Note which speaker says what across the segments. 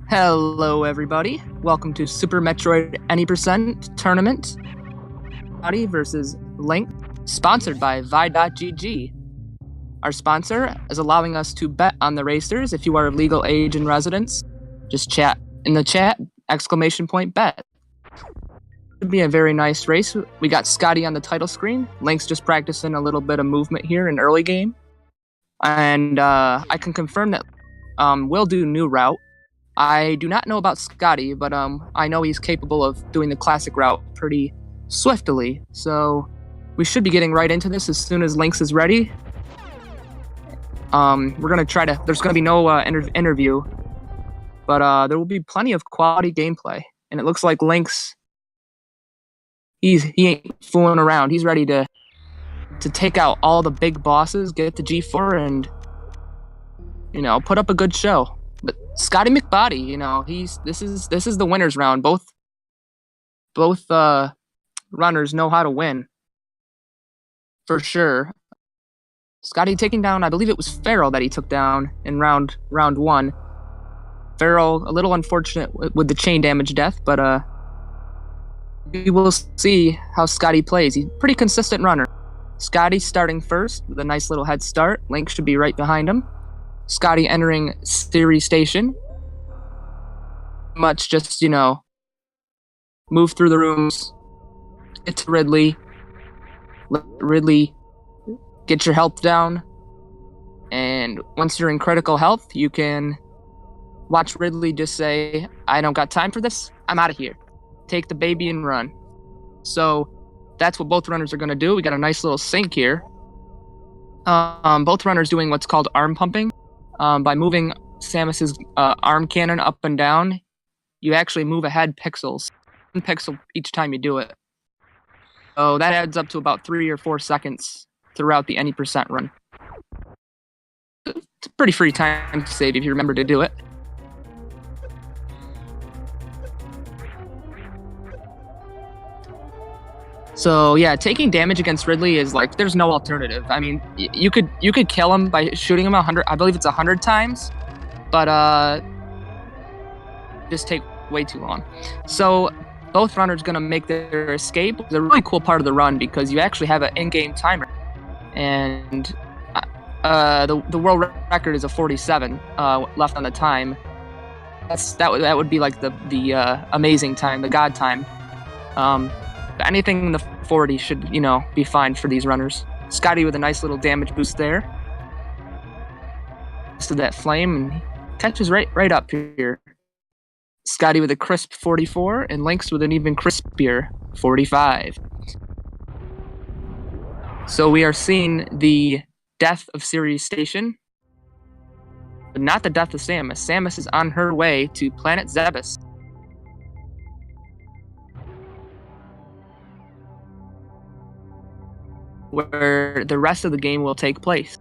Speaker 1: Hello, everybody. Welcome to Super Metroid Any Percent Tournament. Scotty versus Lynx, sponsored by Vi.gg. Our sponsor is allowing us to bet on the racers. If you are of legal age and residence, just chat in the chat, ! Bet. Should be a very nice race. We got Scotty on the title screen. Lynx just practicing a little bit of movement here in early game. And I can confirm that we'll do new route. I do not know about Scotty, but I know he's capable of doing the classic route pretty swiftly. So we should be getting right into this as soon as Lynx is ready. We're gonna try to. There's gonna be no interview, but there will be plenty of quality gameplay. And it looks like Lynx, he ain't fooling around. He's ready to take out all the big bosses, get the G4, and put up a good show. But ScottyMacbody, this is the winners round. Both runners know how to win for sure. Scotty taking down, I believe it was Farrell that he took down in round one. Farrell, a little unfortunate with the chain damage death, but we will see how Scotty plays. He's a pretty consistent runner. Scotty starting first with a nice little head start. Lynx should be right behind him. Scotty entering Series Station. Much just, move through the rooms. Get to Ridley. Let Ridley get your health down. And once you're in critical health, you can watch Ridley just say, I don't got time for this. I'm out of here. Take the baby and run. So that's what both runners are going to do. We got a nice little sync here. Both runners doing what's called arm pumping. By moving Samus's arm cannon up and down, you actually move ahead pixels. 1 pixel each time you do it. So that adds up to about 3 or 4 seconds throughout the any percent run. It's a pretty free time to save if you remember to do it. So yeah, taking damage against Ridley is like there's no alternative. I mean, you could kill him by shooting him 100. I believe it's 100 times, but just take way too long. So both runners gonna make their escape. It's a really cool part of the run because you actually have an in-game timer, and the world record is a 47 left on the time. That would be like the amazing time, the god time. Anything in the 40 should, be fine for these runners. Scotty with a nice little damage boost there. To that flame and he catches right up here. Scotty with a crisp 44 and Lynx with an even crispier 45. So we are seeing the death of Series Station, but not the death of Samus. Samus is on her way to Planet Zebes, where the rest of the game will take place.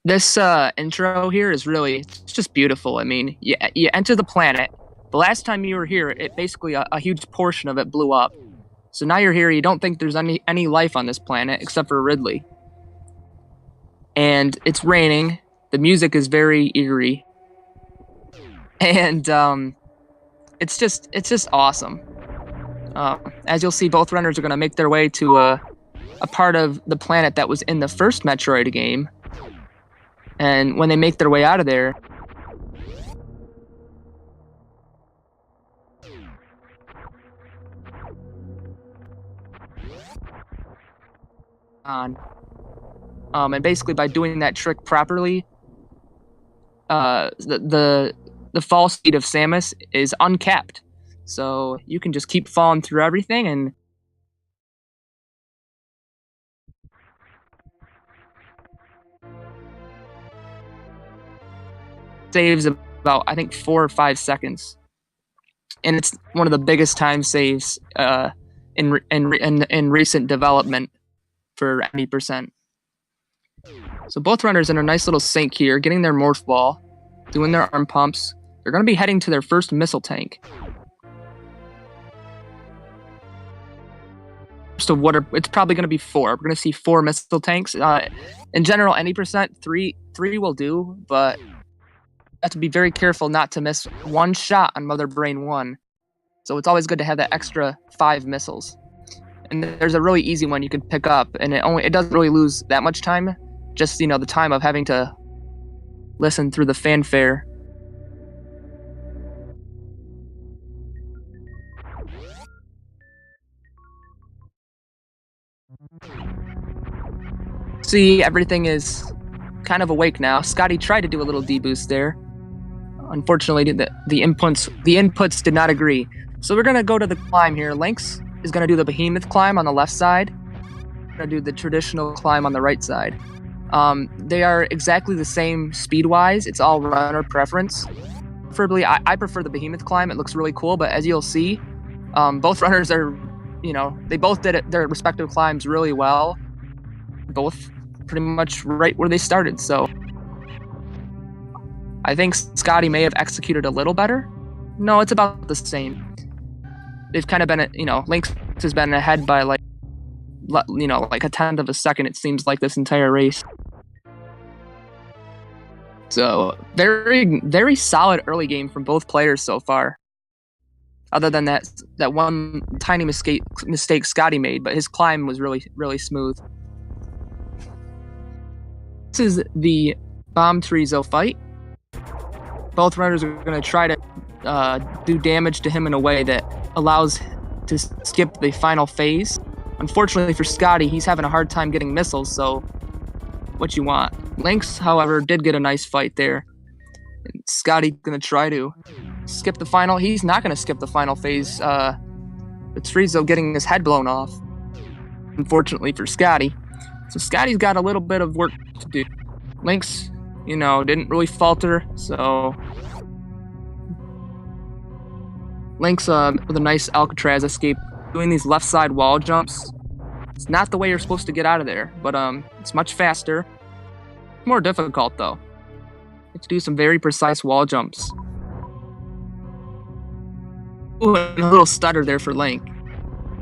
Speaker 1: This intro here is it's just beautiful. I mean, you enter the planet. The last time you were here, it basically a huge portion of it blew up. So now you're here, you don't think there's any life on this planet except for Ridley. And it's raining. The music is very eerie. And it's just awesome. As you'll see, both runners are going to make their way to a part of the planet that was in the first Metroid game. And when they make their way out of there, and basically by doing that trick properly, the fall speed of Samus is uncapped. So you can just keep falling through everything and saves about, I think, 4 or 5 seconds. And it's one of the biggest time saves in recent development for any percent. So both runners in a nice little sync here, getting their morph ball, doing their arm pumps. They're going to be heading to their first missile tank. of what it's probably going to be 4. We're going to see 4 missile tanks. In general, any percent, three will do, but you have to be very careful not to miss 1 shot on Mother Brain 1. So it's always good to have that extra 5 missiles. And there's a really easy one you can pick up, and it doesn't really lose that much time. Just, the time of having to listen through the fanfare. See, everything is kind of awake now. Scotty tried to do a little deboost there. Unfortunately, the inputs did not agree. So we're gonna go to the climb here. Lynx is gonna do the behemoth climb on the left side. We're gonna do the traditional climb on the right side. They are exactly the same speed-wise. It's all runner preference. Preferably, I prefer the behemoth climb. It looks really cool, but as you'll see, both runners are, they both did their respective climbs really well. Both pretty much right where they started, so I think Scotty may have executed a little better. No, it's about the same. They've kind of been, Lynx has been ahead by like a 1/10 of a second, it seems like, this entire race. So very, very solid early game from both players so far. Other than that one tiny mistake Scotty made, but his climb was really, really smooth. This is the Bomb Trizo fight. Both runners are going to try to do damage to him in a way that allows to skip the final phase. Unfortunately for Scotty, he's having a hard time getting missiles, so what you want. Lynx, however, did get a nice fight there. And Scotty going to try to skip the final. He's not going to skip the final phase. It's Trizo getting his head blown off, unfortunately for Scotty. So Scotty's got a little bit of work to do. Lynx, didn't really falter, so Lynx with a nice Alcatraz escape, doing these left side wall jumps. It's not the way you're supposed to get out of there, but it's much faster. More difficult though. You have to do some very precise wall jumps. Ooh, and a little stutter there for Lynx.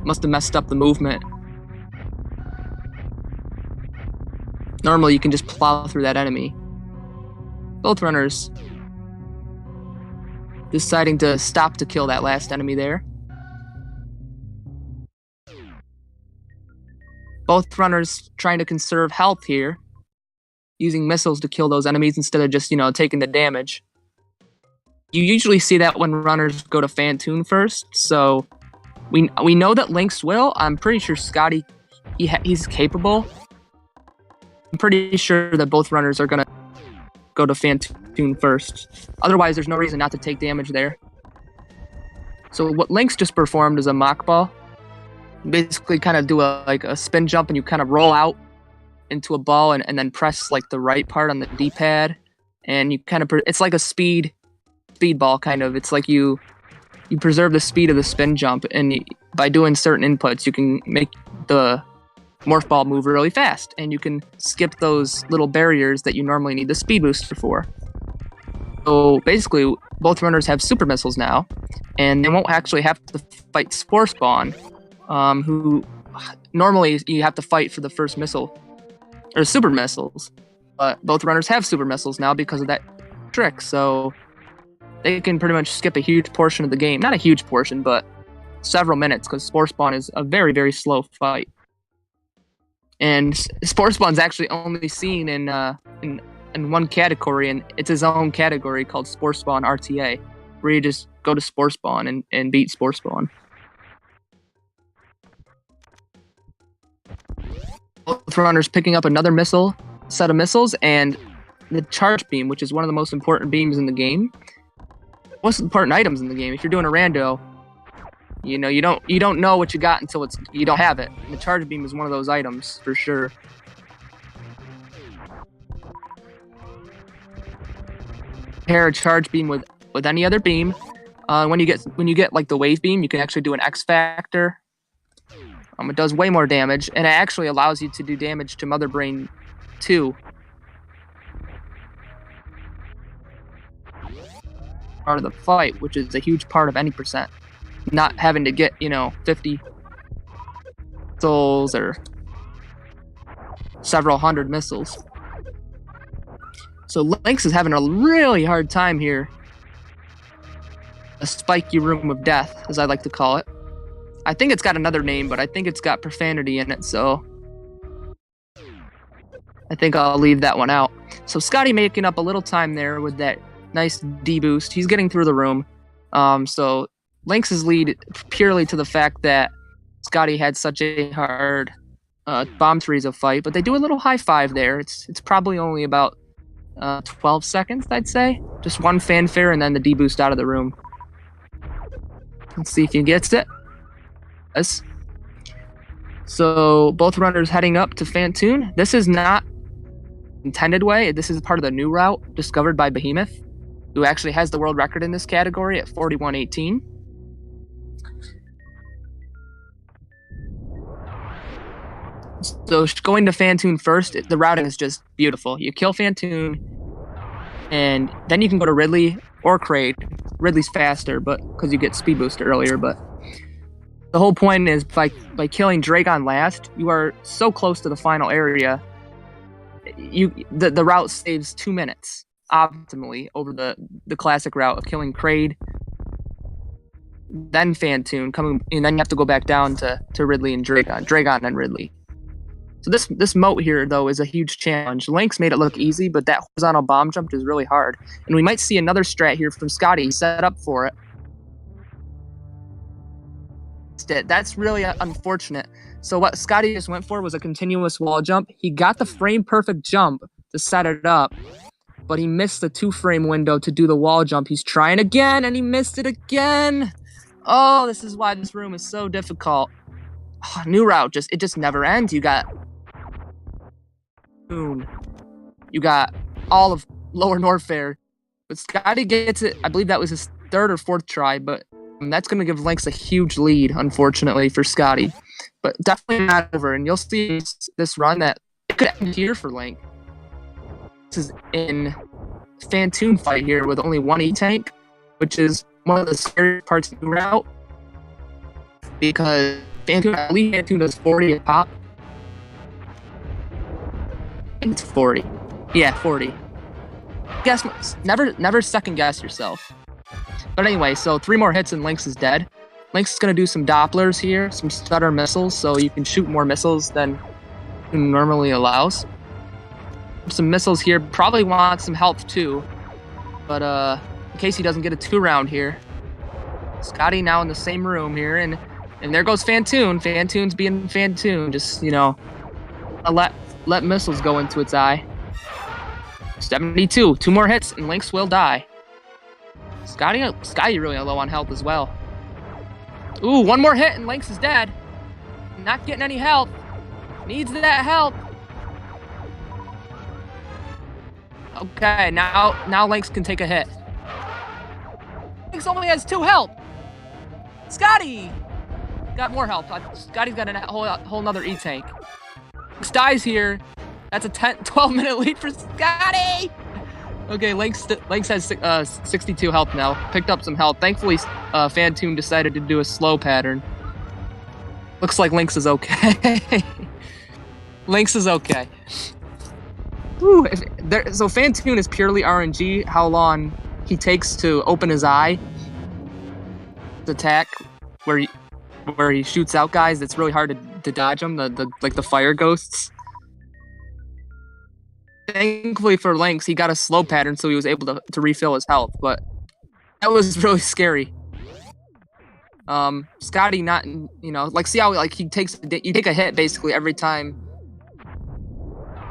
Speaker 1: Must have messed up the movement. Normally you can just plow through that enemy. Both runners deciding to stop to kill that last enemy there. Both runners trying to conserve health here, using missiles to kill those enemies instead of just, taking the damage. You usually see that when runners go to Fantoon first, so we know that Lynx will. I'm pretty sure Scotty, he's capable. I'm pretty sure that both runners are going to go to Fantoon first. Otherwise, there's no reason not to take damage there. So what Lynx just performed is a mock ball. Basically kind of do a spin jump, and you kind of roll out into a ball and then press like the right part on the D-pad. And you kind of, it's like a speed ball kind of. It's like you preserve the speed of the spin jump, and by doing certain inputs, you can make the morph ball move really fast, and you can skip those little barriers that you normally need the speed booster for. So basically, both runners have super missiles now, and they won't actually have to fight Spore Spawn, who normally you have to fight for the first missile, or super missiles. But both runners have super missiles now because of that trick, so they can pretty much skip a huge portion of the game. Not a huge portion, but several minutes, because Spore Spawn is a very, very slow fight. And Spore Spawn's actually only seen in one category, and it's his own category called Spore Spawn RTA, where you just go to Spore Spawn and beat Spore Spawn. Both runners picking up another set of missiles, and the charge beam, which is one of the most important beams in the game. Most important items in the game. If you're doing a rando, you don't know what you got until you don't have it. And the charge beam is one of those items for sure. Pair a charge beam with any other beam. When you get like the wave beam, you can actually do an X factor. It does way more damage, and it actually allows you to do damage to Mother Brain 2. Part of the fight, which is a huge part of any percent. Not having to get, 50 missiles or several hundred missiles. So Lynx is having a really hard time here. A spiky room of death, as I like to call it. I think it's got another name, but I think it's got profanity in it, so I think I'll leave that one out. So Scotty making up a little time there with that nice D-boost. He's getting through the room. So Lynx's lead purely to the fact that Scotty had such a hard bomb Teresa fight, but they do a little high five there. It's probably only about 12 seconds, I'd say. Just one fanfare and then the D-boost out of the room. Let's see if he gets it. Yes. So both runners heading up to Fantoon. This is not intended way. This is part of the new route discovered by Behemoth, who actually has the world record in this category at 41:18. So going to Fantoon first, the routing is just beautiful. You kill Fantoon, and then you can go to Ridley or Kraid. Ridley's faster, but because you get speed boost earlier. But the whole point is by killing Dragon last, you are so close to the final area. The route saves 2 minutes optimally over the classic route of killing Kraid, then Fantoon coming, and then you have to go back down to Ridley and Dragon and Ridley. So this moat here, though, is a huge challenge. Lynx made it look easy, but that horizontal bomb jump is really hard. And we might see another strat here from Scotty. He set up for it. That's really unfortunate. So what Scotty just went for was a continuous wall jump. He got the frame-perfect jump to set it up, but he missed the 2-frame window to do the wall jump. He's trying again, and he missed it again. Oh, this is why this room is so difficult. Oh, new route, it just never ends. You got You got all of Lower Norfair. But Scotty gets it. I believe that was his 3rd or 4th try, but that's going to give Lynx a huge lead, unfortunately, for Scotty. But definitely not over, and you'll see this run that it could end here for Lynx. This is in Fantoon fight here with only 1 E-Tank, which is one of the scary parts of the route, because Fantoon does 40 a pop. I think it's 40. Yeah, 40. Never second guess yourself. But anyway, so 3 more hits and Lynx is dead. Lynx is going to do some Dopplers here, some stutter missiles, so you can shoot more missiles than it normally allows. Some missiles here, probably want some health too, but in case he doesn't get a 2-round here. Scotty now in the same room here, and there goes Fantoon. Fantoon's being Fantoon, just, let missiles go into its eye. 72, 2 more hits and Lynx will die. Scotty really low on health as well. Ooh, 1 more hit and Lynx is dead. Not getting any help. Needs that help. Okay, now Lynx can take a hit. Lynx only has 2 health. Scotty got more health. Scotty's got a whole nother E-Tank. Lynx dies here. That's a 12-minute lead for Scotty. Okay, Lynx has 62 health now. Picked up some health. Thankfully, Fantoon decided to do a slow pattern. Looks like Lynx is okay. Lynx is okay. Whew, so Fantoon is purely RNG, how long he takes to open his eye. The attack where he shoots out guys, it's really hard to dodge them, the fire ghosts. Thankfully for Lynx, he got a slow pattern, so he was able to refill his health, but that was really scary. Scotty not, see how you take a hit basically every time.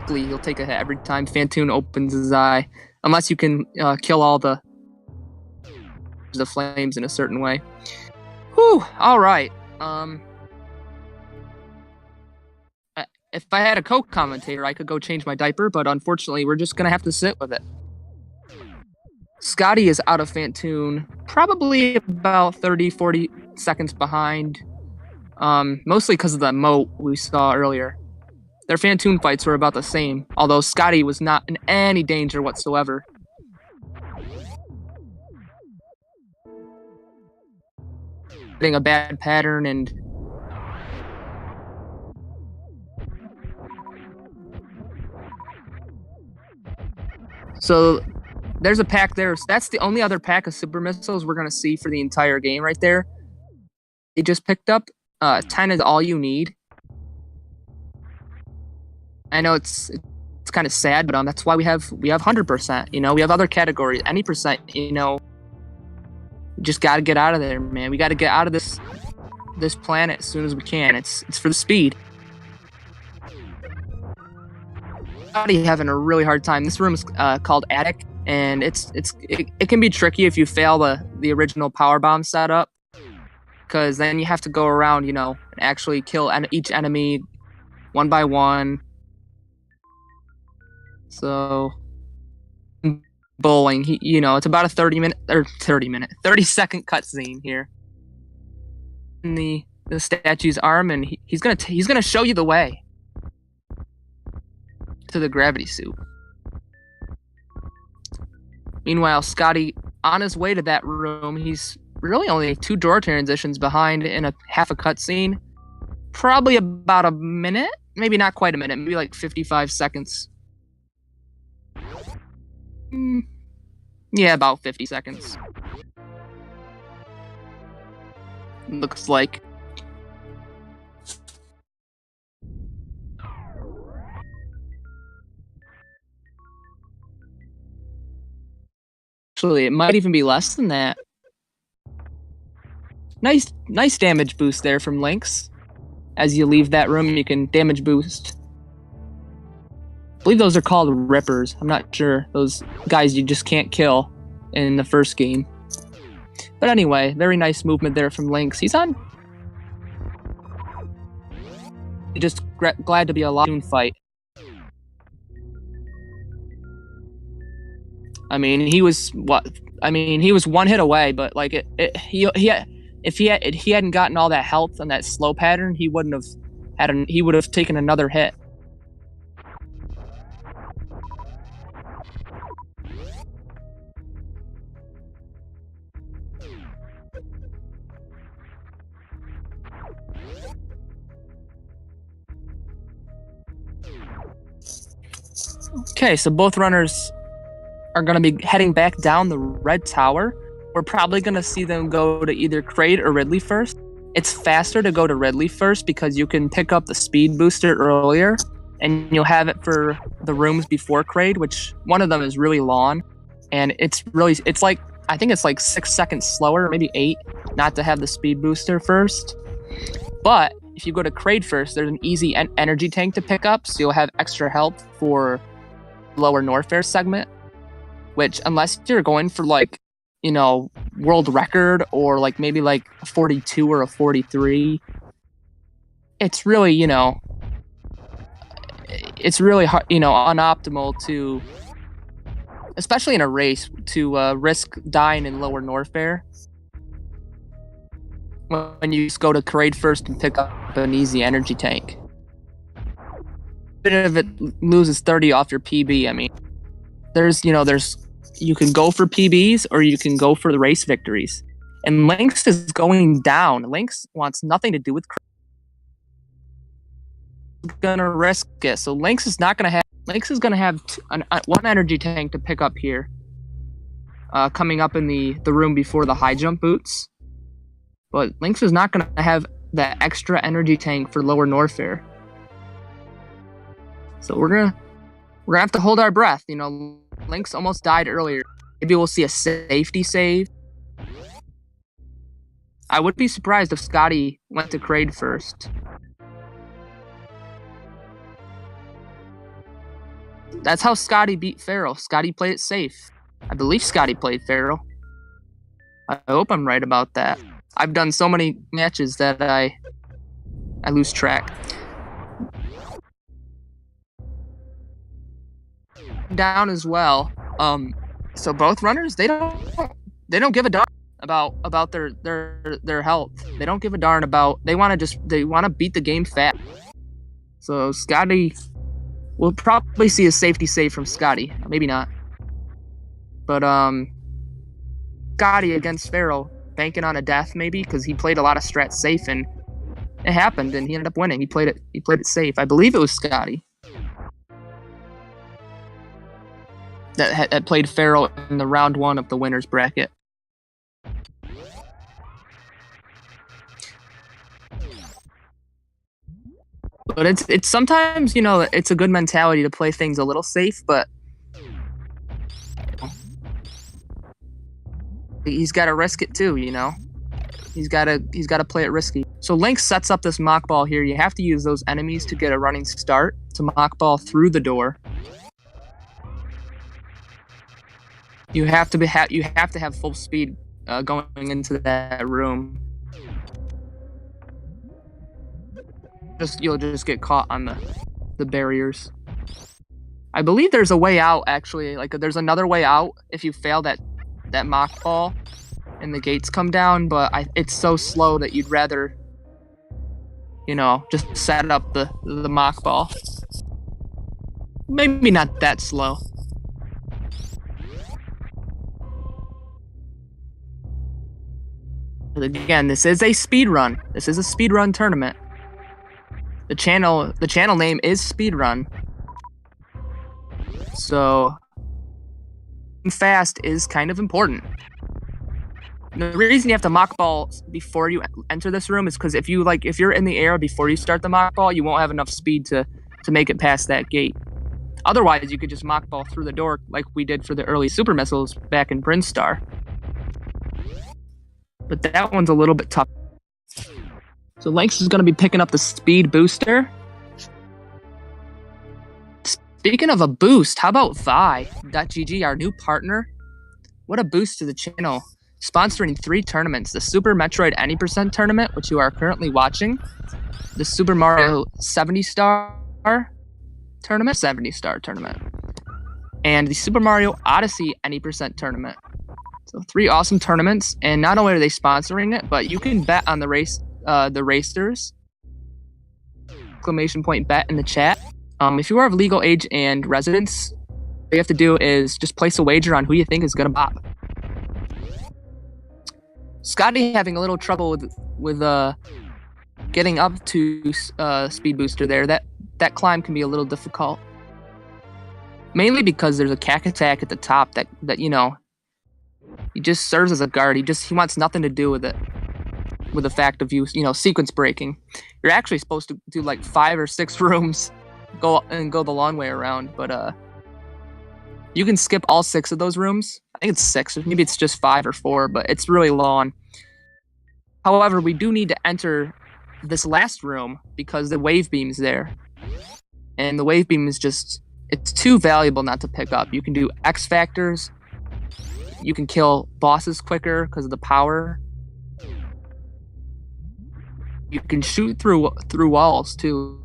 Speaker 1: He'll take a hit every time Fantoon opens his eye, unless you can kill all the flames in a certain way. Whew, all right. If I had a co-commentator, I could go change my diaper, but unfortunately, we're just going to have to sit with it. Scotty is out of Fantoon, probably about 30, 40 seconds behind, mostly because of the moat we saw earlier. Their Fantoon fights were about the same, although Scotty was not in any danger whatsoever. Getting a bad pattern and So there's a pack there. So that's the only other pack of super missiles we're gonna see for the entire game right there. It just picked up. 10 is all you need. I know it's kind of sad, but that's why we have 100%. You know, we have other categories. Any percent. You know, just got to get out of there, man. We got to get out of this planet as soon as we can. It's for the speed. Scotty having a really hard time. This room is called Attic, and it can be tricky if you fail the original power bomb setup, because then you have to go around, you know, and actually kill each enemy one by one. So bowling, you know, it's about a 30-second cutscene here. In the statue's arm, and he's gonna show you the way to the gravity suit. Meanwhile, Scotty, on his way to that room, he's really only 2 door transitions behind in a half a cutscene. Probably about a minute, maybe not quite a minute, maybe like 55 seconds. Yeah, about 50 seconds. Looks like. Actually, it might even be less than that. Nice damage boost there from Lynx. As you leave that room, you can damage boost. I believe those are called rippers. I'm not sure. Those guys you just can't kill in the first game. But anyway, very nice movement there from Lynx. He's on. Just glad to be alive in fight. I mean, he was he was 1 hit away, but like if he hadn't gotten all that health on that slow pattern, he wouldn't have he would have taken another hit. Okay, so both runners are going to be heading back down the red tower. We're probably going to see them go to either Kraid or Ridley first. It's faster to go to Ridley first because you can pick up the speed booster earlier, and you'll have it for the rooms before Kraid, which one of them is really long, and it's like, I think it's like 6 seconds slower, maybe 8, not to have the speed booster first. But if you go to Kraid first, there's an easy energy tank to pick up, so you'll have extra health for lower Norfair segment, which unless you're going for like, you know, world record or like maybe like a 42 or a 43, it's really, you know, it's really hard, you know, unoptimal to, especially in a race, to risk dying in lower Norfair when you just go to Kraid first and pick up an easy energy tank. Even if it loses 30 off your PB, I mean, you can go for PBs or you can go for the race victories. And Lynx is going down. Lynx wants nothing to do with gonna risk it. So Lynx is gonna have one energy tank to pick up here. Coming up in the room before the high jump boots. But Lynx is not gonna have that extra energy tank for lower Norfair. So we're gonna have to hold our breath. You know, Lynx almost died earlier. Maybe we'll see a safety save. I would be surprised if Scotty went to Kraid first. That's how Scotty beat Feral. Scotty played it safe. I believe Scotty played Feral. I hope I'm right about that. I've done so many matches that I lose track. Down as well. So both runners, they don't give a darn about their health. They don't give a darn about, they want to beat the game fast. So Scotty, we'll probably see a safety save from Scotty. Maybe not. But Scotty against Feral, banking on a death maybe, because he played a lot of strats safe, and it happened, and he ended up winning. He played it safe. I believe it was Scotty. that played Pharaoh in the round 1 of the winners bracket. But it's sometimes, you know, it's a good mentality to play things a little safe, but he's got to risk it too, you know. He's got to play it risky. So Lynx sets up this mock ball here. You have to use those enemies to get a running start to mock ball through the door. You have to have full speed going into that room. You'll just get caught on the barriers. I believe there's a way out, actually. Like, there's another way out if you fail that mock ball and the gates come down, but it's so slow that you'd rather, you know, just set up the mock ball. Maybe not that slow. But again, this is a speed run. This is a speed run tournament. The channel name is Speedrun. So fast is kind of important. The reason you have to mock ball before you enter this room is because if you're in the air before you start the mock ball, you won't have enough speed to make it past that gate. Otherwise, you could just mock ball through the door like we did for the early super missiles back in Brinstar. But that one's a little bit tough. So Lynx is going to be picking up the speed booster. Speaking of a boost, how about Vi.gg, our new partner? What a boost to the channel. Sponsoring 3 tournaments. The Super Metroid Any Percent tournament, which you are currently watching. The Super Mario 70-star tournament. 70-star tournament. And the Super Mario Odyssey Any Percent tournament. So 3 awesome tournaments. And not only are they sponsoring it, but you can bet on the racers. Exclamation point bet in the chat. If you are of legal age and residence, all you have to do is just place a wager on who you think is going to bop. Scotty having a little trouble with getting up to speed booster there. That climb can be a little difficult. Mainly because there's a cack attack at the top that you know, he just serves as a guard. He wants nothing to do with it. With the fact of you know, sequence breaking. You're actually supposed to do like 5 or 6 rooms, go the long way around, but you can skip all 6 of those rooms. I think it's 6, or maybe it's just 5 or 4, but it's really long. However, we do need to enter this last room because the wave beam's there. And the wave beam is it's too valuable not to pick up. You can do X factors. You can kill bosses quicker because of the power. You can shoot through walls too.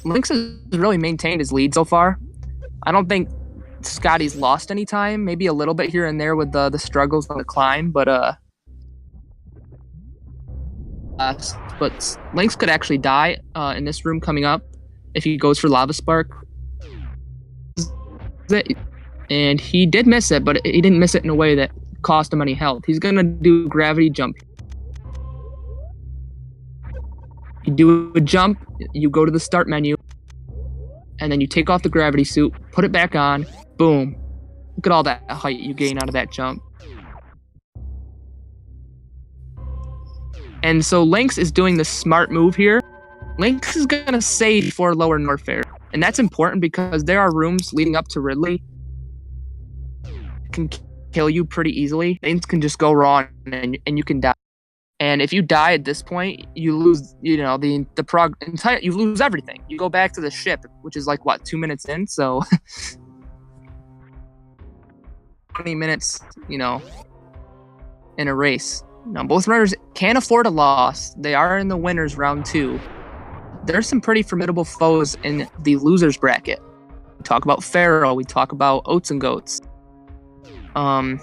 Speaker 1: Lynx has really maintained his lead so far. I don't think Scotty's lost any time. Maybe a little bit here and there with the struggles on the climb, but Lynx could actually die in this room coming up if he goes for Lava Spark. And he did miss it, but he didn't miss it in a way that cost him any health. He's gonna do gravity jump. You do a jump, you go to the start menu, and then you take off the gravity suit, put it back on, boom. Look at all that height you gain out of that jump. And so Lynx is doing the smart move here. Lynx is gonna save for lower Norfair. And that's important because there are rooms leading up to Ridley can kill you pretty easily. Things can just go wrong and you can die. And if you die at this point, you lose, you know, you lose everything. You go back to the ship, which is like what, 2 minutes in, so 20 minutes, you know, in a race. Now both runners can't afford a loss. They are in the winners round 2. There's some pretty formidable foes in the losers bracket. We talk about Pharaoh, we talk about Oats and Goats. I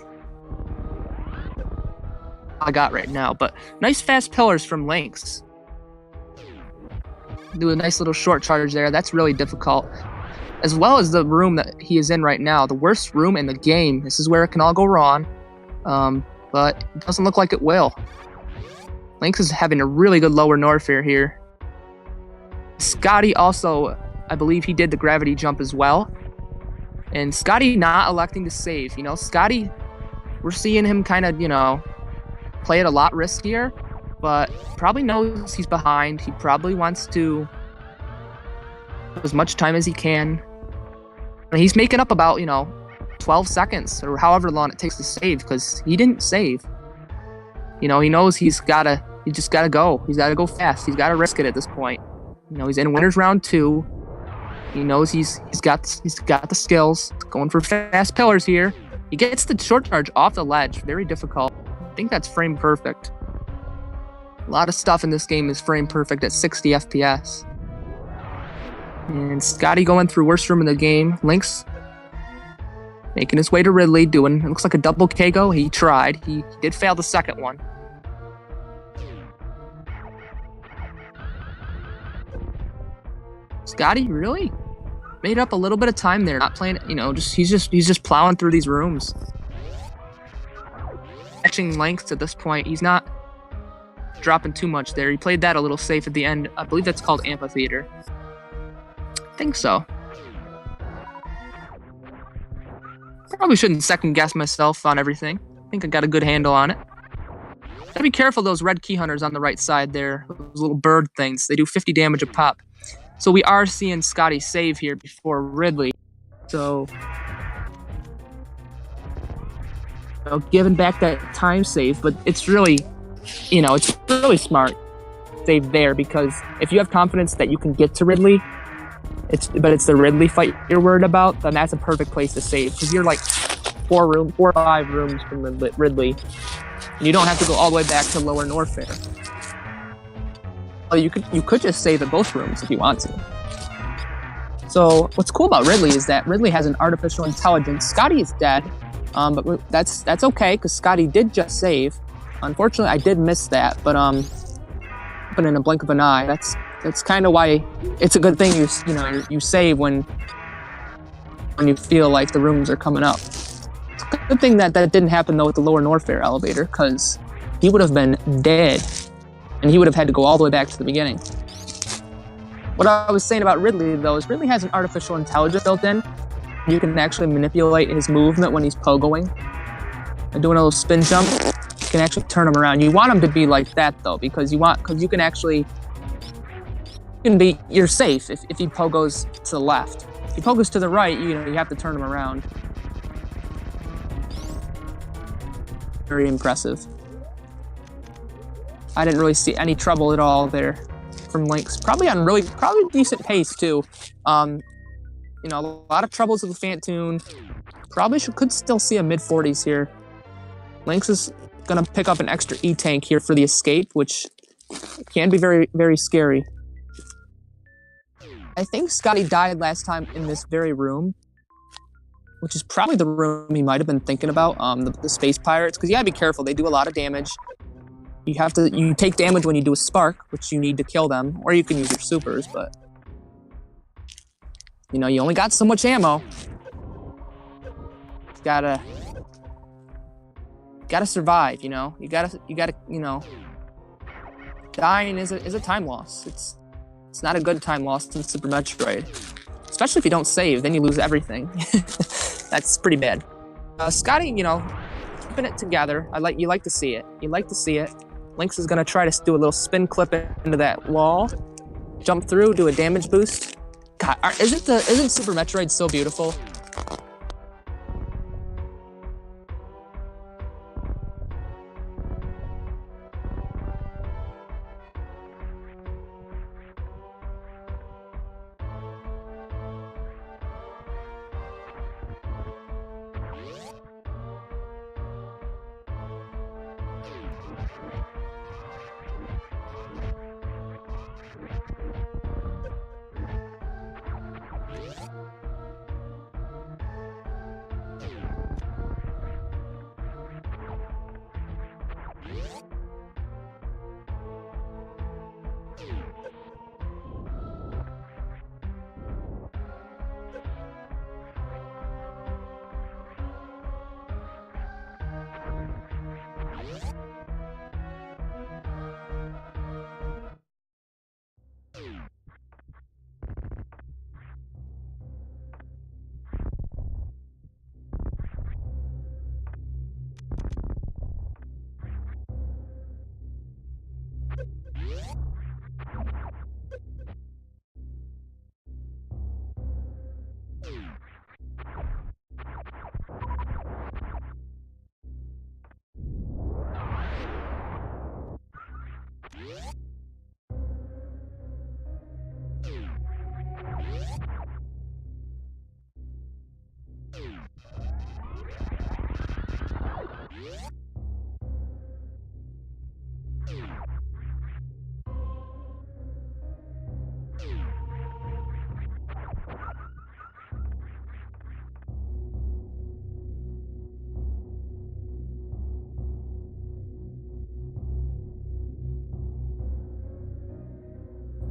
Speaker 1: got right now, but nice fast pillars from Lynx. Do a nice little short charge there. That's really difficult. As well as the room that he is in right now, the worst room in the game. This is where it can all go wrong, but it doesn't look like it will. Lynx is having a really good lower Norfair here. Scotty also, I believe he did the gravity jump as well. And Scotty not electing to save. You know, Scotty, we're seeing him kind of, you know, play it a lot riskier, but probably knows he's behind. He probably wants to have as much time as he can. And he's making up about, you know, 12 seconds or however long it takes to save because he didn't save. You know, he knows he just gotta go. He's gotta go fast. He's gotta risk it at this point. You know, he's in winners round 2. He knows he's got the skills. Going for fast pillars here. He gets the short charge off the ledge. Very difficult. I think that's frame perfect. A lot of stuff in this game is frame perfect at 60 FPS. And Scotty going through worst room in the game. Lynx making his way to Ridley, doing, it looks like a double KO. He tried. He did fail the second one. Scotty really made up a little bit of time there, not playing, you know, he's just plowing through these rooms. Catching lengths at this point. He's not dropping too much there. He played that a little safe at the end. I believe that's called Amphitheater. I think so. Probably shouldn't second guess myself on everything. I think I got a good handle on it. Gotta be careful those red key hunters on the right side there. Those little bird things. They do 50 damage a pop. So we are seeing Scotty save here before Ridley. So, you know, giving back that time save, but it's really, you know, it's really smart save there because if you have confidence that you can get to Ridley, but it's the Ridley fight you're worried about, then that's a perfect place to save because you're like 4 or 5 rooms from Ridley. And you don't have to go all the way back to Lower Norfair. Well, you could just save at both rooms if you want to. So what's cool about Ridley is that Ridley has an artificial intelligence. Scotty is dead, but that's okay because Scotty did just save. Unfortunately, I did miss that, but in a blink of an eye. That's kind of why it's a good thing you save when you feel like the rooms are coming up. It's a good thing that didn't happen though with the Lower Norfair elevator because he would have been dead. And he would have had to go all the way back to the beginning. What I was saying about Ridley, though, is Ridley has an artificial intelligence built in. You can actually manipulate his movement when he's pogoing. And doing a little spin jump, you can actually turn him around. You want him to be like that, though, because you can actually... You're safe if he pogos to the left. If he pogos to the right, you have to turn him around. Very impressive. I didn't really see any trouble at all there from Lynx. Probably decent pace too. You know, a lot of troubles with the Fantoon. Probably could still see a mid-40s here. Lynx is gonna pick up an extra E-tank here for the escape, which can be very, very scary. I think Scotty died last time in this very room, which is probably the room he might have been thinking about. The Space Pirates, because you gotta be careful. They do a lot of damage. You take damage when you do a spark, which you need to kill them, or you can use your supers, but you know, you only got so much ammo. You gotta survive, you know. You gotta, you know, dying is a time loss. It's not a good time loss in Super Metroid. Especially if you don't save, then you lose everything. That's pretty bad. Scotty, you know, keeping it together. You like to see it. You like to see it. Lynx is gonna try to do a little spin clip into that wall, jump through, do a damage boost. God, isn't Super Metroid so beautiful?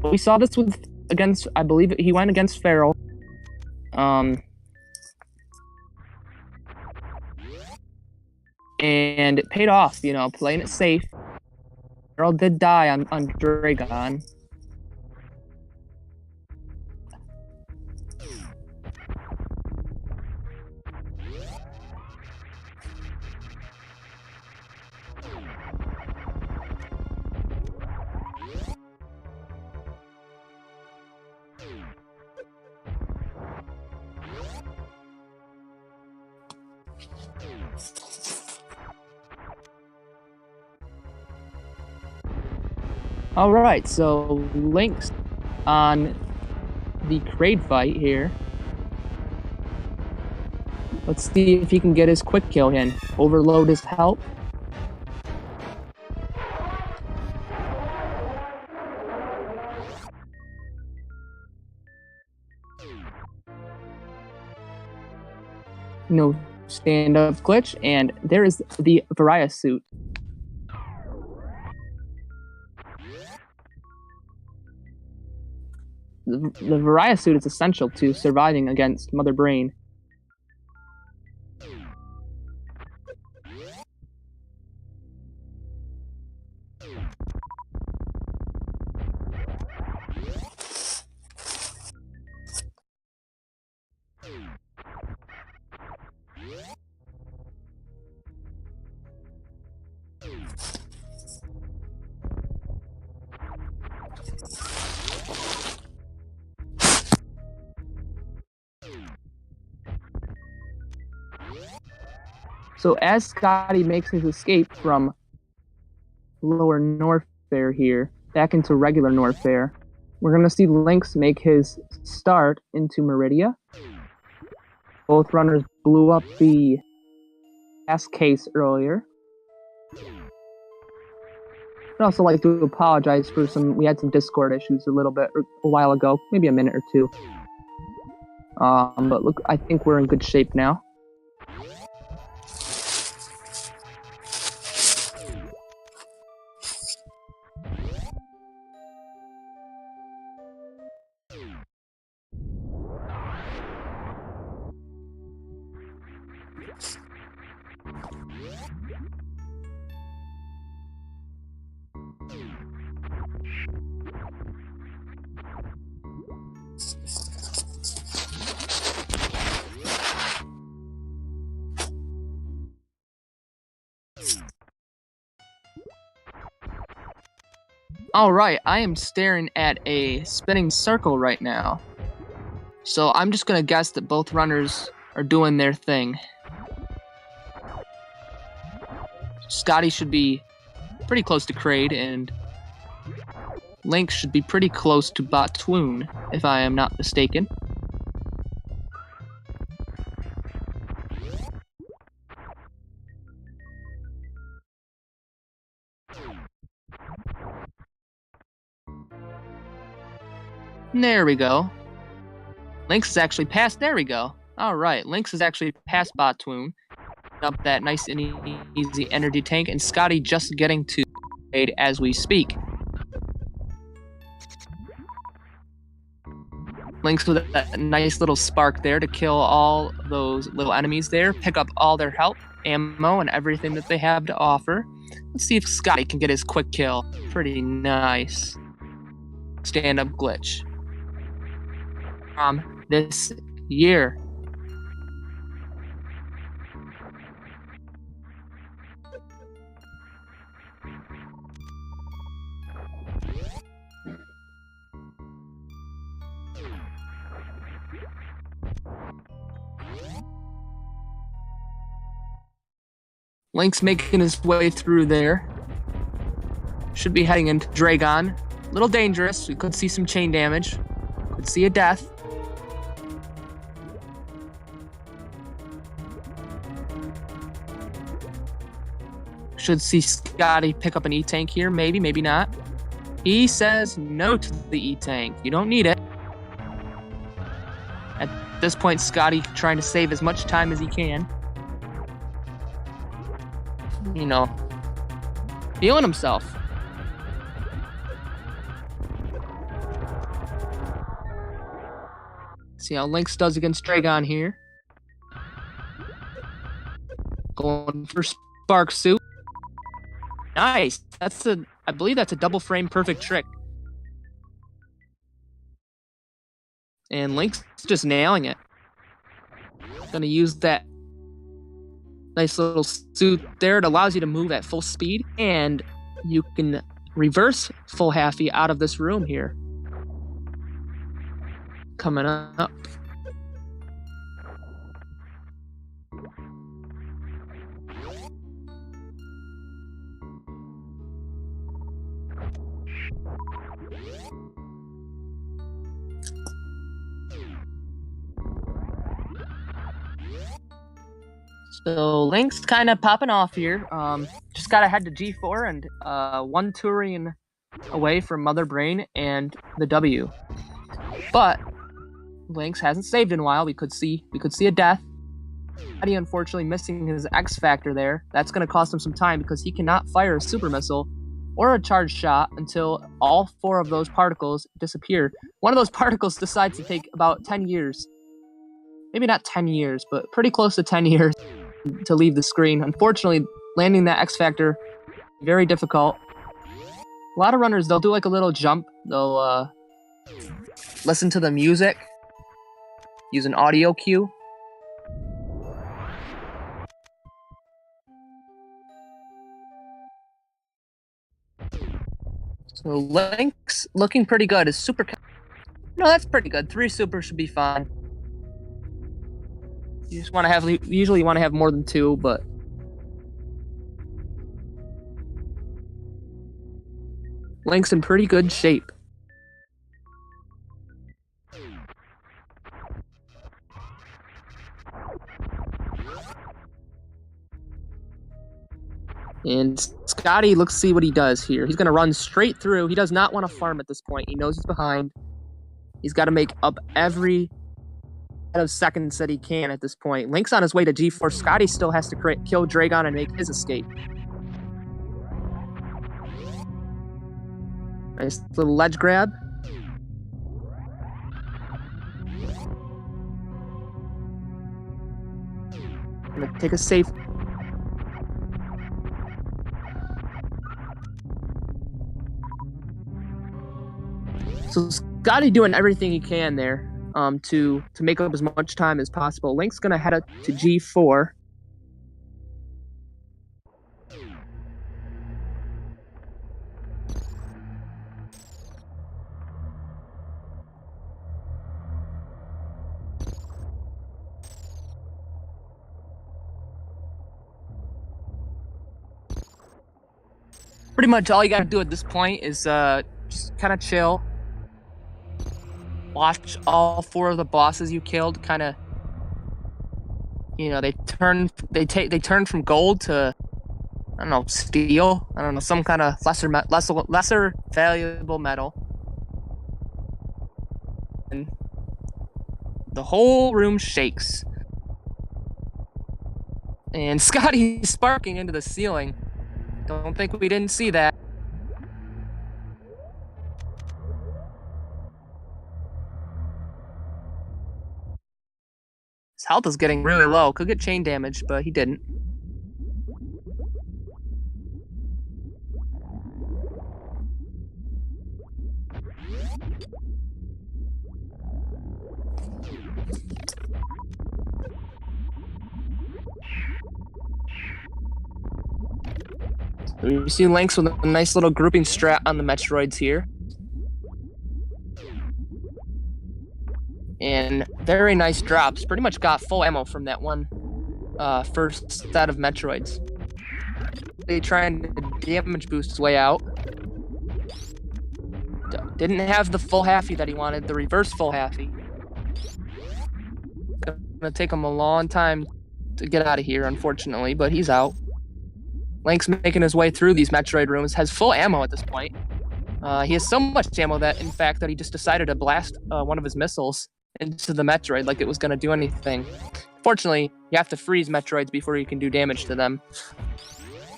Speaker 1: We saw this against, I believe he went against Feral. And it paid off, you know, playing it safe. Feral did die on Dragon. All right, so Lynx on the Kraid fight here. Let's see if he can get his quick kill in. Overload his health. No stand-up glitch, and there is the Varia suit. The Varia suit is essential to surviving against Mother Brain. So as Scotty makes his escape from lower Norfair here, back into regular Norfair, we're going to see Lynx make his start into Meridia. Both runners blew up the gas case earlier. I'd also like to apologize for we had some Discord issues a while ago, maybe a minute or two. But look, I think we're in good shape now. Alright, I am staring at a spinning circle right now. So I'm just going to guess that both runners are doing their thing. Scotty should be pretty close to Kraid, and Lynx should be pretty close to Botwoon, if I am not mistaken. There we go. Lynx is actually past. There we go. All right, Lynx is actually past Botwoon. Up that nice and easy energy tank, and Scotty just getting to aid as we speak. Lynx with a nice little spark there to kill all those little enemies there, pick up all their health, ammo, and everything that they have to offer. Let's see if Scotty can get his quick kill. Pretty nice. Stand-up glitch. From this year. Lynx making his way through there. Should be heading into Dragon. A little dangerous. We could see some chain damage. Could see a death. Should see Scotty pick up an E-Tank here. Maybe, maybe not. He says no to the E-Tank. You don't need it. At this point, Scotty trying to save as much time as he can. You know, feeling himself. See how Lynx does against Dragon here. Going for Spark Suit. Nice. I believe that's a double frame perfect trick. And Lynx just nailing it. Gonna use that nice little suit there. It allows you to move at full speed, and you can reverse full halfie out of this room here. Coming up. So Lynx kind of popping off here. Just got to head to G4 and one Turian away from Mother Brain and the W. But Lynx hasn't saved in a while. We could see a death. Scotty unfortunately missing his X Factor there. That's going to cost him some time because he cannot fire a super missile or a charged shot until all 4 of those particles disappear. One of those particles decides to take about 10 years. Maybe not 10 years, but pretty close to 10 years to leave the screen. Unfortunately, landing that X Factor, very difficult. A lot of runners, they'll do like a little jump. They'll listen to the music, use an audio cue. So Lynx looking pretty good. His super... No, that's pretty good. 3 super should be fine. You just want to have, usually you want to have more than 2, but Lynx in pretty good shape. And Scotty, let's see what he does here. He's going to run straight through. He does not want to farm at this point. He knows he's behind. He's got to make up every of seconds that he can at this point. Lynx on his way to G4. Scotty still has to kill Dragon and make his escape. Nice little ledge grab. Gonna take a safe. So Scotty doing everything he can there. To make up as much time as possible. Lynx gonna head up to G4. Pretty much all you gotta do at this point is just kind of chill. Watch all 4 of the bosses you killed kind of, you know, they turn from gold to, I don't know, steel. I don't know, some kind of lesser valuable metal. And the whole room shakes. And Scotty's sparking into the ceiling. Don't think we didn't see that. His health is getting really low. Could get chain damage, but he didn't. So you see Lynx with a nice little grouping strat on the Metroids here. And very nice drops. Pretty much got full ammo from that one first set of Metroids. They trying to damage boost his way out. Didn't have the full halfie that he wanted, the reverse full halfie. Gonna take him a long time to get out of here, unfortunately, but he's out. Lynx making his way through these Metroid rooms, has full ammo at this point. He has so much ammo that, in fact, that he just decided to blast one of his missiles into the Metroid like it was going to do anything. Fortunately, you have to freeze Metroids before you can do damage to them.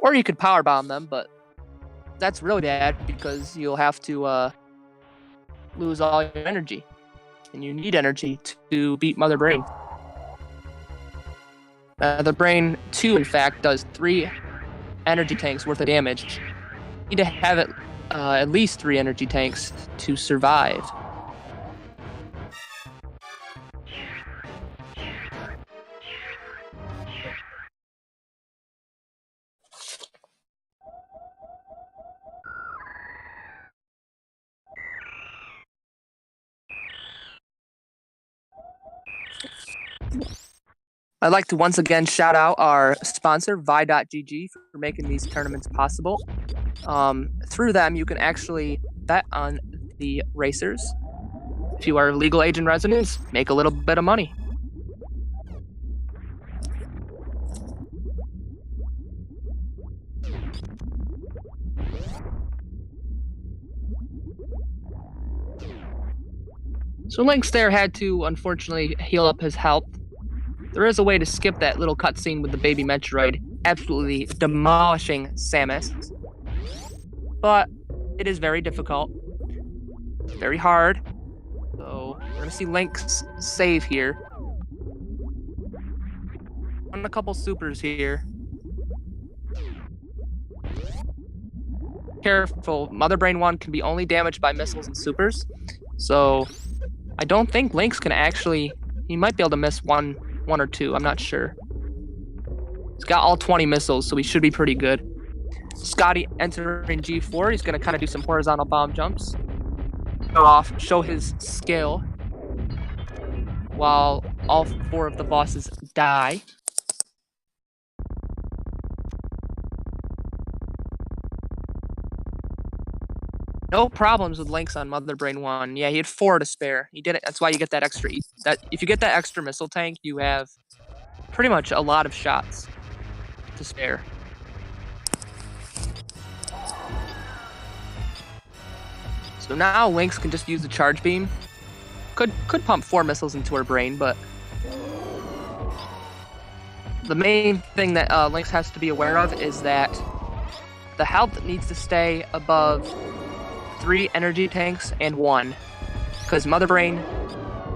Speaker 1: Or you could power bomb them, but that's really bad because you'll have to lose all your energy. and you need energy to beat Mother Brain. The Brain 2, in fact, does 3 energy tanks worth of damage. You need to have it at least 3 energy tanks to survive. I'd like to once again shout out our sponsor, Vi.GG, for making these tournaments possible. Through them, you can actually bet on the racers. If you are legal age and residents, make a little bit of money. So Lynx there had to, unfortunately, heal up his health. There is a way to skip that little cutscene with the baby Metroid absolutely demolishing Samus. But it is very difficult. Very hard. So we're going to see Lynx save here. On a couple supers here. Careful, Mother Brain 1 can be only damaged by missiles and supers. So I don't think Lynx can actually... He might be able to miss one or two, I'm not sure. He's got all 20 missiles, so he should be pretty good. Scotty entering G4, he's going to kind of do some horizontal bomb jumps. Show his skill. While all 4 of the bosses die. No problems with Lynx on Mother Brain 1. Yeah, he had 4 to spare. He did it. That's why you get that extra. If you get that extra missile tank, you have pretty much a lot of shots to spare. So now Lynx can just use the charge beam. Could pump 4 missiles into her brain, but the main thing that Lynx has to be aware of is that the health needs to stay above 3 energy tanks and 1, because Mother Brain,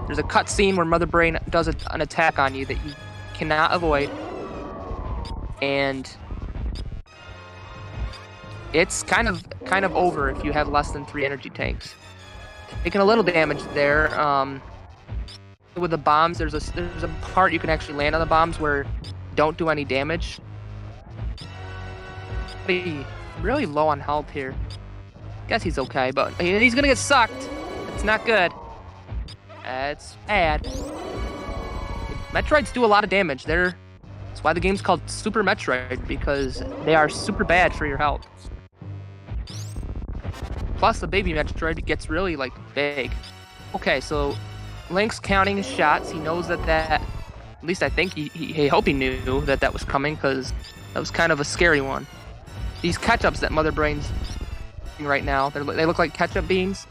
Speaker 1: there's a cutscene where Mother Brain does an attack on you that you cannot avoid, and it's kind of over if you have less than 3 energy tanks. Taking a little damage there. With the bombs, there's a part you can actually land on the bombs where you don't do any damage. Really low on health here. Guess he's okay, but he's gonna get sucked. It's not good. It's bad. Metroids do a lot of damage. That's why the game's called Super Metroid, because they are super bad for your health. Plus, the baby Metroid gets really, big. Okay, so Lynx counting his shots. He knows that at least I think he hope he knew that was coming, because that was kind of a scary one. These catch-ups that Mother Brain's right now, they look like ketchup beans.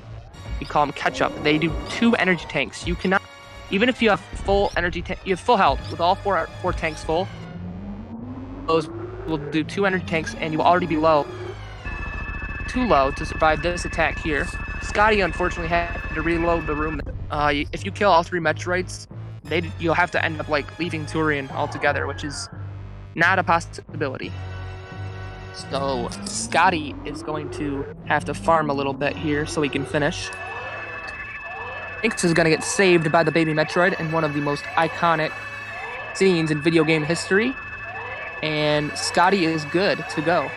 Speaker 1: We call them ketchup. They do 2 energy tanks. You cannot, even if you have full energy tank, you have full health with all 4 tanks full. Those will do 2 energy tanks, and you will already be too low to survive this attack here. Scotty unfortunately had to reload the room. If you kill all 3 Metroids, you'll have to end up leaving Turian altogether, which is not a possibility. So Scotty is going to have to farm a little bit here so he can finish. Lynx is going to get saved by the baby Metroid in one of the most iconic scenes in video game history. And Scotty is good to go.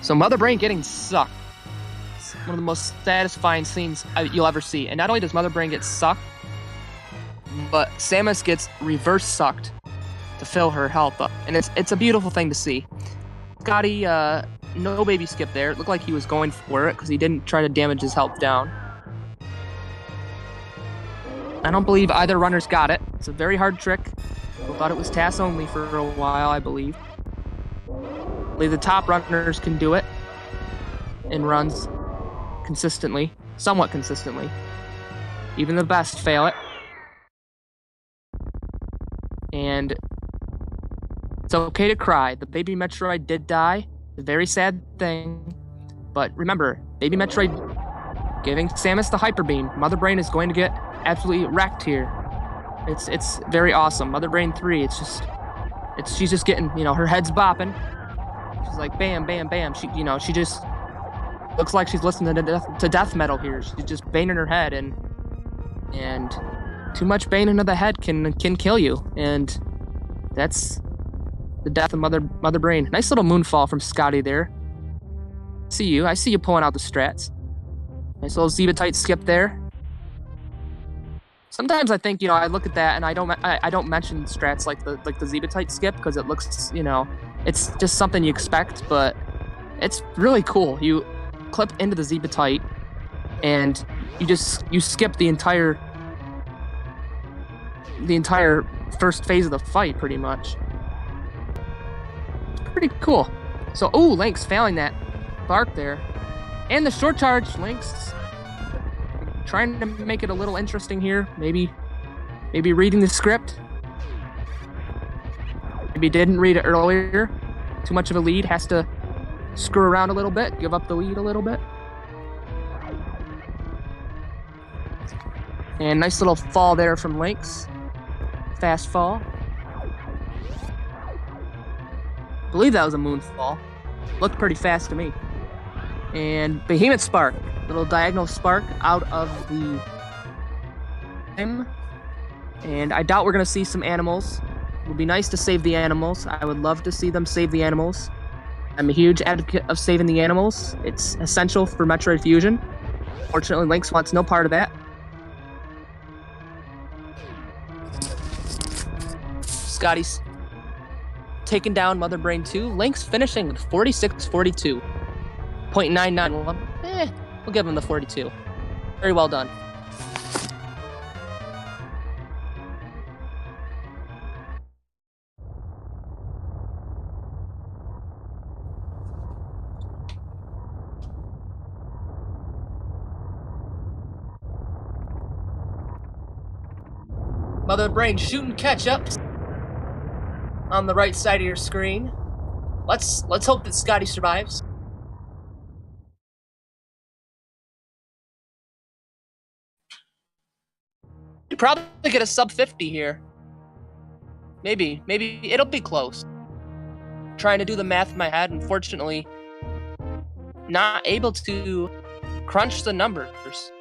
Speaker 1: So Mother Brain getting sucked. It's one of the most satisfying scenes you'll ever see. And not only does Mother Brain get sucked, but Samus gets reverse sucked to fill her health up. And it's a beautiful thing to see. Scotty, no baby skip there. It looked like he was going for it because he didn't try to damage his health down. I don't believe either runner's got it. It's a very hard trick. I thought it was TAS only for a while, I believe. The top runners can do it in runs. consistently, somewhat consistently. Even the best fail it. And it's okay to cry. The baby Metroid did die. A very sad thing. But remember, baby Metroid giving Samus the Hyper Beam. Mother Brain is going to get absolutely wrecked here. It's very awesome. Mother Brain 3, she's just getting, her head's bopping. She's like bam, bam, bam. She just looks like she's listening to death metal here. She's just banging her head, and too much banging of the head can kill you. And that's the death of Mother Brain. Nice little moonfall from Scotty there. I see you pulling out the strats. Nice little Zebetite skip there. Sometimes I think, I look at that and I don't mention strats like the Zebetite skip because it looks, it's just something you expect, but it's really cool. You clip into the Zebetite and you skip the entire first phase of the fight pretty much. Pretty cool. So, Lynx failing that bark there. And the short charge, Lynx trying to make it a little interesting here. Maybe reading the script. Maybe didn't read it earlier. Too much of a lead. Has to screw around a little bit. Give up the lead a little bit. And nice little fall there from Lynx. Fast fall. I believe that was a moonfall. Looked pretty fast to me. And Behemoth Spark. Little diagonal spark out of the time. And I doubt we're going to see some animals. It would be nice to save the animals. I would love to see them save the animals. I'm a huge advocate of saving the animals. It's essential for Metroid Fusion. Fortunately, Lynx wants no part of that. Scotty's taking down Mother Brain 2. Lynx finishing with 46-42. 0.991. We'll give him the 42. Very well done. Mother Brain shooting catch up on the right side of your screen. Let's hope that Scotty survives. You'd probably get a sub 50 here. Maybe it'll be close. Trying to do the math in my head, unfortunately, not able to crunch the numbers.